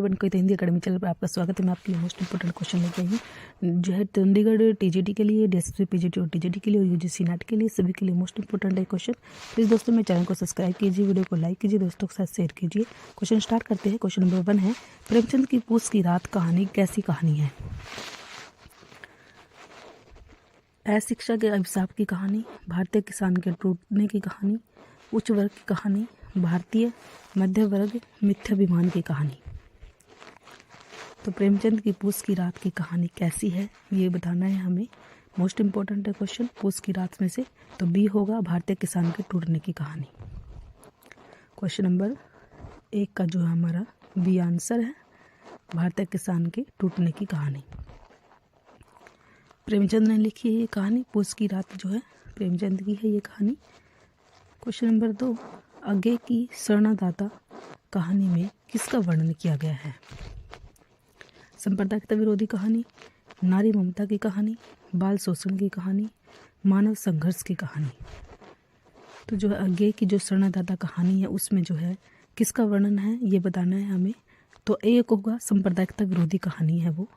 बनकर Hindi academy channel पर आपका स्वागत है। मैं आपके लिए मोस्ट इंपोर्टेंट क्वेश्चन लेके आई हूँ जो है चंडीगढ़ टीजीटी के लिए, डीएसपी पीजीटी और टीजीटी के लिए और यूजीसी नेट के लिए, सभी के लिए मोस्ट इंपोर्टेंट है क्वेश्चन। प्लीज़ दोस्तों मेरे चैनल को सब्सक्राइब कीजिए, वीडियो को लाइक कीजिए, दोस्तों के साथ शेयर कीजिए। क्वेश्चन स्टार्ट करते हैं। क्वेश्चन नंबर 1 है, प्रेमचंद की पूस की रात कहानी कैसी कहानी है? अशिक्षा के अभिशाप की कहानी, भारतीय किसान के टूटने की कहानी, उच्च वर्ग की कहानी, भारतीय मध्य वर्ग मिथ्याभिमान की कहानी। तो प्रेमचंद की पूस की रात की कहानी कैसी है ये बताना है हमें। मोस्ट इम्पोर्टेंट है क्वेश्चन पूस की रात में से, तो बी होगा भारतीय किसान के टूटने की कहानी। क्वेश्चन नंबर 1 का जो है हमारा बी आंसर है, भारतीय किसान के टूटने की कहानी। प्रेमचंद ने लिखी है ये कहानी, पूस की रात जो है प्रेमचंद की है ये कहानी। क्वेश्चन नंबर 2, आगे की शरणादाता कहानी में किसका वर्णन किया गया है? सांप्रदायिकता विरोधी कहानी, नारी ममता की कहानी, बाल शोषण की कहानी, मानव संघर्ष की कहानी। तो जो है आगे की जो शरणादाता कहानी है उसमें जो है किसका वर्णन है ये बताना है हमें। तो एक होगा सांप्रदायिकता विरोधी कहानी है वो।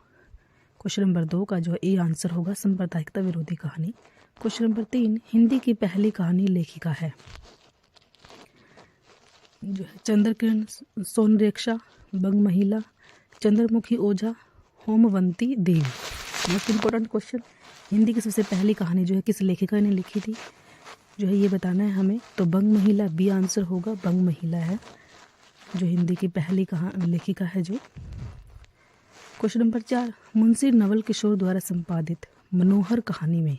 क्वेश्चन नंबर 2 का जो है ए आंसर होगा सांप्रदायिकता विरोधी कहानी। क्वेश्चन नंबर 3, हिंदी की पहली कहानी लेखिका है जो है चंद्रकिरण सोनरेखा, बंग महिला, चंद्रमुखी ओझा, होमवंती देवी। मोस्ट इम्पोर्टेंट क्वेश्चन, हिंदी की सबसे पहली कहानी जो है किस लेखिका ने लिखी थी जो है ये बताना है हमें। तो बंग महिला बी आंसर होगा, बंग महिला है जो हिंदी की पहली लेखिका है जो। क्वेश्चन नंबर 4, मुंशी नवल किशोर द्वारा संपादित मनोहर कहानी में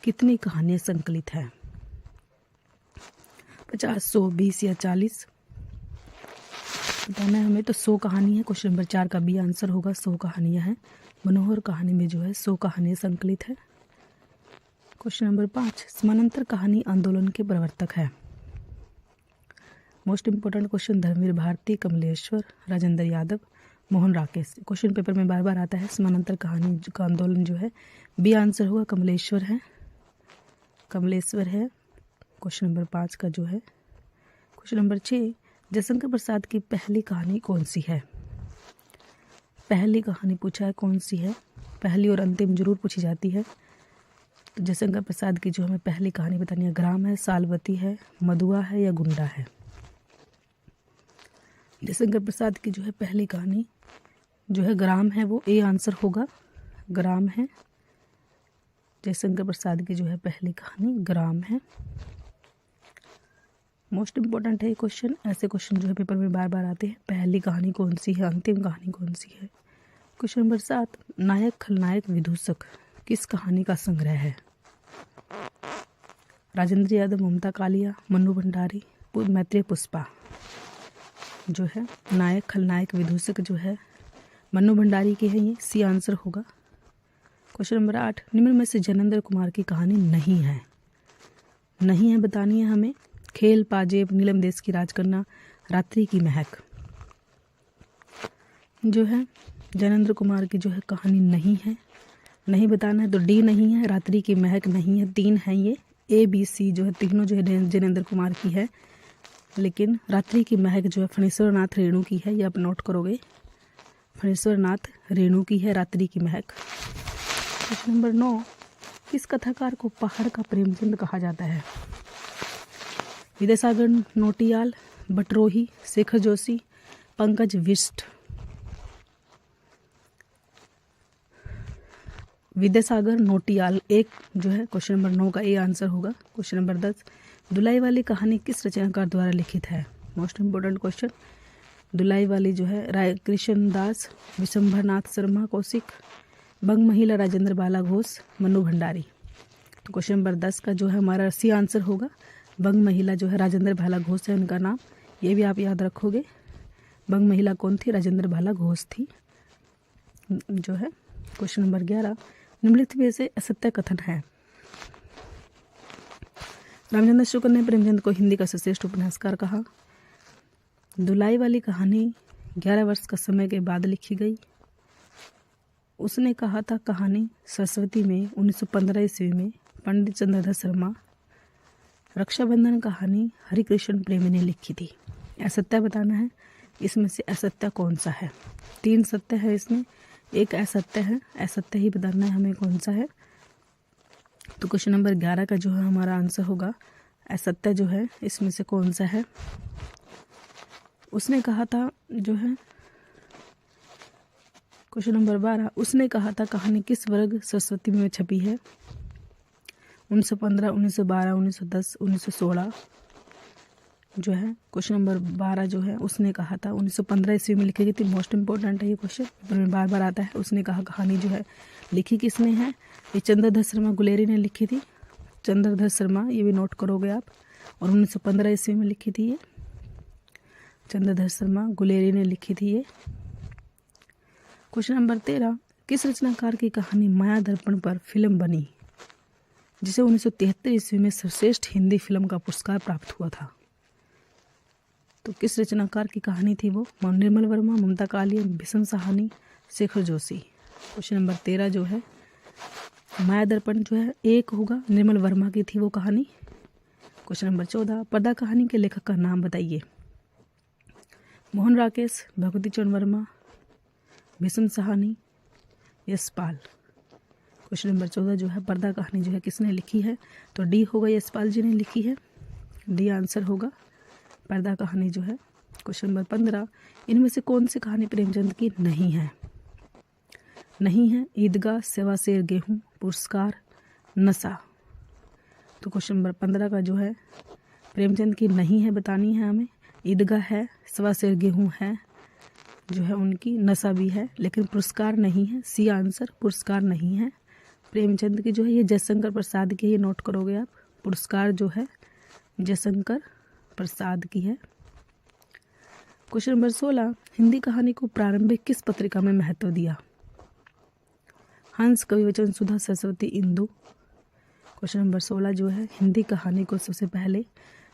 कितनी कहानियाँ संकलित हैं? 50, 100, 20 या 40 बताना है हमें। तो 100 कहानी है। क्वेश्चन नंबर 4 का बी आंसर होगा, 100 कहानियाँ हैं। मनोहर कहानी में जो है 100 कहानियाँ संकलित है। क्वेश्चन नंबर 5, समानांतर कहानी आंदोलन के प्रवर्तक है। Most important question, Dharamvir Bharati, Kamleshwar, Rajendra Yadav, Mohan Rakesh. Question paper में बार बार आता है समानांतर कहानी का आंदोलन जो है बी आंसर होगा, कमलेश्वर है, कमलेश्वर है। क्वेश्चन नंबर 5 का जो है। क्वेश्चन नंबर 6, जयशंकर प्रसाद की पहली कहानी कौन सी है? पहली कहानी पूछा है कौन सी है, पहली और अंतिम जरूर पूछी जाती है। तो जयशंकर प्रसाद की जो हमें पहली कहानी बतानी है, ग्राम है, सालवती है, मधुआ है या गुंडा है? जयशंकर प्रसाद की जो है पहली कहानी जो है ग्राम है, वो ए आंसर होगा, ग्राम है। जयशंकर प्रसाद की जो है पहली कहानी ग्राम है। मोस्ट इम्पोर्टेंट है ये क्वेश्चन, ऐसे क्वेश्चन जो है पेपर में बार बार आते हैं। पहली कहानी कौन सी है, अंतिम कहानी कौन सी है? क्वेश्चन नंबर 7, नायक खलनायक विदूषक किस कहानी का संग्रह है? राजेंद्र यादव, ममता कालिया, मन्नू भंडारी, मैत्रेय पुष्पा। जो है नायक खलनायक विदूषक जो है मन्नू भंडारी की है, ये सी आंसर होगा। क्वेश्चन नंबर 8, निम्न में से जैनेंद्र कुमार की कहानी नहीं है, नहीं है बतानी है हमें। खेल, पाजेब, नीलम देश की राजकन्या, रात्रि की महक। जो है जैनेंद्र कुमार की जो है कहानी नहीं है, नहीं बताना है। तो डी नहीं है, रात्रि की महक नहीं है, 3 है ये, ए बी सी जो है तीनों जो है जैनेंद्र कुमार की है, लेकिन रात्रि की महक जो है फणीश्वर नाथ रेणु की है, ये आप नोट करोगे, फणीश्वर नाथ रेणु की है रात्रि की महक। क्वेश्चन नंबर 9, किस कथाकार को पहाड़ का प्रेमचंद कहा जाता है? विद्यासागर नोटियाल, बटरोही, शेखर जोशी, पंकज बिष्ट। विद्यासागर नोटियाल एक जो है क्वेश्चन नंबर 9 का ए आंसर होगा। क्वेश्चन नंबर 10, दुलाई वाली कहानी किस रचनाकार द्वारा लिखित है? मोस्ट इम्पोर्टेंट क्वेश्चन, दुलाई वाली जो है राय कृष्ण दास, विशंभरनाथ शर्मा कौशिक, बंग महिला राजेंद्र बाला घोष, मन्नू भंडारी। तो क्वेश्चन नंबर 10 का जो है हमारा सी आंसर होगा, बंग महिला जो है राजेंद्र भाला घोष है उनका नाम, ये भी आप याद रखोगे। बंग महिला कौन थी? राजेंद्र भाला घोष थी जो है। क्वेश्चन नंबर 11, निम्नलिखित में से असत्य कथन है? रामचंद्र शुक्ल ने प्रेमचंद को हिंदी का सर्वश्रेष्ठ उपन्यासकार कहा। दुलाई वाली कहानी 11 वर्ष का समय के बाद लिखी गई। उसने कहा था कहानी सरस्वती में 1915 ईस्वी में पंडित चंद्रधर शर्मा। रक्षाबंधन कहानी हरिकृष्ण प्रेमी ने लिखी थी। असत्य बताना है। इसमें से असत्य कौन सा है? 3 सत्य है इसमें, एक असत्य है, असत्य ही बताना है हमें कौन सा है। तो क्वेश्चन नंबर 11 का जो है हमारा आंसर होगा असत्य जो है इसमें से कौन सा है। उसने कहा था जो है क्वेश्चन नंबर 12, उसने कहा था कहानी किस वर्ग सरस्वती में छपी है? 1915, 1912, 1910, 1916 जो है क्वेश्चन नंबर 12 जो है उसने कहा था 1915 ईस्वी में लिखी गई थी। मोस्ट इंपॉर्टेंट है ये क्वेश्चन, पेपर में बार बार आता है। उसने कहा कहानी जो है लिखी किसने है? ये चंद्रधर शर्मा गुलेरी ने लिखी थी। चंद्रधर शर्मा, ये भी नोट करोगे आप। और 1915 ईस्वी में लिखी थी ये, चंद्रधर शर्मा गुलेरी ने लिखी थी ये। क्वेश्चन नंबर 13, किस रचनाकार की कहानी माया दर्पण पर फिल्म बनी, जिसे 1973 ईस्वी में सर्वश्रेष्ठ हिंदी फिल्म का पुरस्कार प्राप्त हुआ था? तो किस रचनाकार की कहानी थी वो? निर्मल वर्मा, ममता कालिया, भीष्म साहनी, शेखर जोशी। क्वेश्चन नंबर 13 जो है माया दर्पण जो है एक होगा, निर्मल वर्मा की थी वो कहानी। क्वेश्चन नंबर 14, पर्दा कहानी के लेखक का नाम बताइए। मोहन राकेश, भगवती चरण वर्मा, भीष्म साहनी, यशपाल। क्वेश्चन नंबर 14 जो है पर्दा कहानी जो है किसने लिखी है? तो डी होगा, यशपाल जी ने लिखी है। डी आंसर होगा, पर्दा कहानी जो है। क्वेश्चन नंबर 15, इनमें से कौन सी कहानी प्रेमचंद की नहीं है? नहीं है ईदगाह, सेवा शेर गेहूँ, पुरस्कार, नशा। तो क्वेश्चन नंबर 15 का जो है प्रेमचंद की नहीं है बतानी है हमें। ईदगाह है, सेवा शेर गेहूँ है जो है उनकी, नशा भी है, लेकिन पुरस्कार नहीं है। सी आंसर, पुरस्कार नहीं है प्रेमचंद की जो है। ये जयशंकर प्रसाद की, ये नोट करोगे आप। पुरस्कार जो है जयशंकर प्रसाद की है। क्वेश्चन नंबर 16, हिंदी कहानी को प्रारंभिक किस पत्रिका में महत्व दिया? हंस, कविवचन, सुधा, सरस्वती, इंदु। क्वेश्चन नंबर 16 जो है हिंदी कहानी को सबसे पहले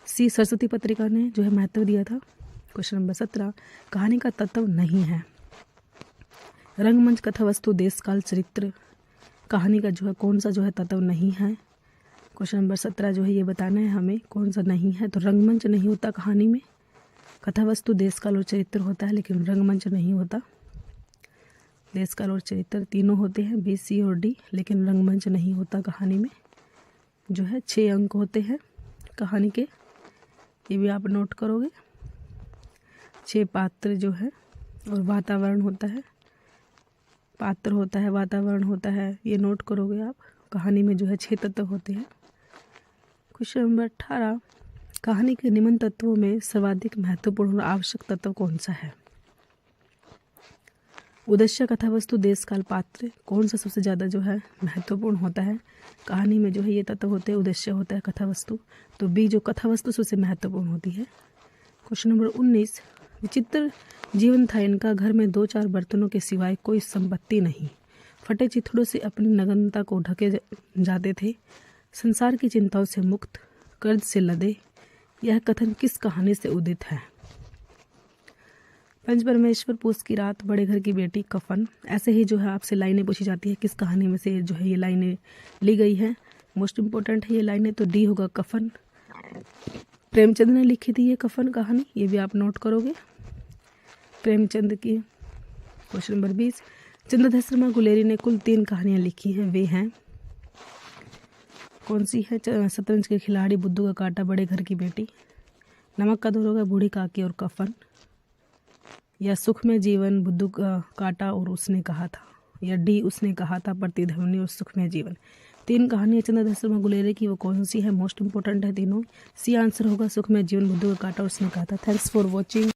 सी सरस्वती पत्रिका ने जो है महत्व दिया था। क्वेश्चन नंबर 17, कहानी का तत्व नहीं है। रंगमंच, कथा वस्तु, देश काल, चरित्र। कहानी का जो है कौन सा जो है तत्व नहीं है? क्वेश्चन नंबर 17 जो है ये बताना है हमें कौन सा नहीं है। तो रंगमंच नहीं होता कहानी में, कथा वस्तु, देश काल और चरित्र होता है, लेकिन रंगमंच नहीं होता। देश काल और चरित्र तीनों होते हैं, बी, सी और डी, लेकिन रंगमंच नहीं होता कहानी में। जो है 6 अंक होते हैं कहानी के, ये भी आप नोट करोगे। 6 पात्र जो है और वातावरण होता है, पात्र होता है, वातावरण होता है, ये नोट करोगे आप। कहानी में जो है 6 तत्व होते हैं। क्वेश्चन नंबर 18, कहानी के निम्न तत्वों में सर्वाधिक महत्वपूर्ण और आवश्यक तत्व कौन सा है? उद्देश्य, कथा वस्तु, देश काल, पात्र। कौन सा सबसे ज़्यादा जो है महत्वपूर्ण होता है कहानी में? जो है ये तत्व होते हैं, उद्देश्य होता है, कथा वस्तु। तो बी जो कथा वस्तु सबसे महत्वपूर्ण होती है। क्वेश्चन नंबर 19, विचित्र जीवन था इनका, घर में 2-4 बर्तनों के सिवाय कोई संपत्ति नहीं, फटे चिथड़ों से अपनी नग्नता को ढके जाते थे, संसार की चिंताओं से मुक्त, कर्ज से लदे। यह कथन किस कहानी से उदित है? पंच परमेश्वर, पूस की रात, बड़े घर की बेटी, कफन। ऐसे ही जो है आपसे लाइनें पूछी जाती है किस कहानी में से जो है ये लाइनें ली गई हैं। मोस्ट इंपॉर्टेंट है ये लाइनें, तो डी होगा कफन। प्रेमचंद ने लिखी थी ये कफन कहानी, ये भी आप नोट करोगे प्रेमचंद की। क्वेश्चन नंबर 20, चंद्रधर शर्मा गुलेरी ने कुल 3 कहानियाँ लिखी हैं, वे हैं कौन सी है? शतरंज के खिलाड़ी, बुद्धू का कांटा, बड़े घर की बेटी। नमक का दौर, बूढ़ी काकी और कफन। या सुख में जीवन, बुद्धू का कांटा और उसने कहा था। या डी उसने कहा था, प्रतिध्वनि और सुख में जीवन। 3 कहानियाँ चंद्रधर शर्मा गुलेरी की, वो कौन सी है? मोस्ट इंपॉर्टेंट है तीनों। सी आंसर होगा सुख में जीवन, बुद्धू का कांटा और उसने कहा था। Thanks for watching.